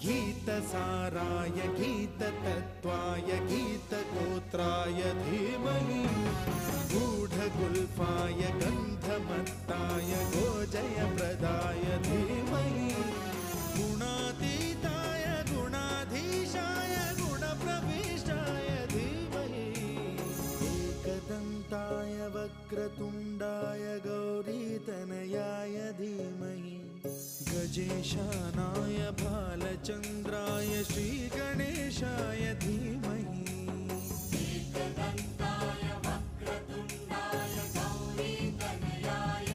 गीतसाराय गीततत्त्वाय गीतगोत्राय धीमहि गूढगुल्फाय गन्धमत्ताय गोजयप्रदाय धीमहि गुणातीताय गुणाधीशाय गुणप्रविष्टाय धीमहि एकदन्ताय वक्रतुण्डाय गौरीतनयाय धीमहि गजेशानाय बालचन्द्राय श्रीगणेशाय धीमहि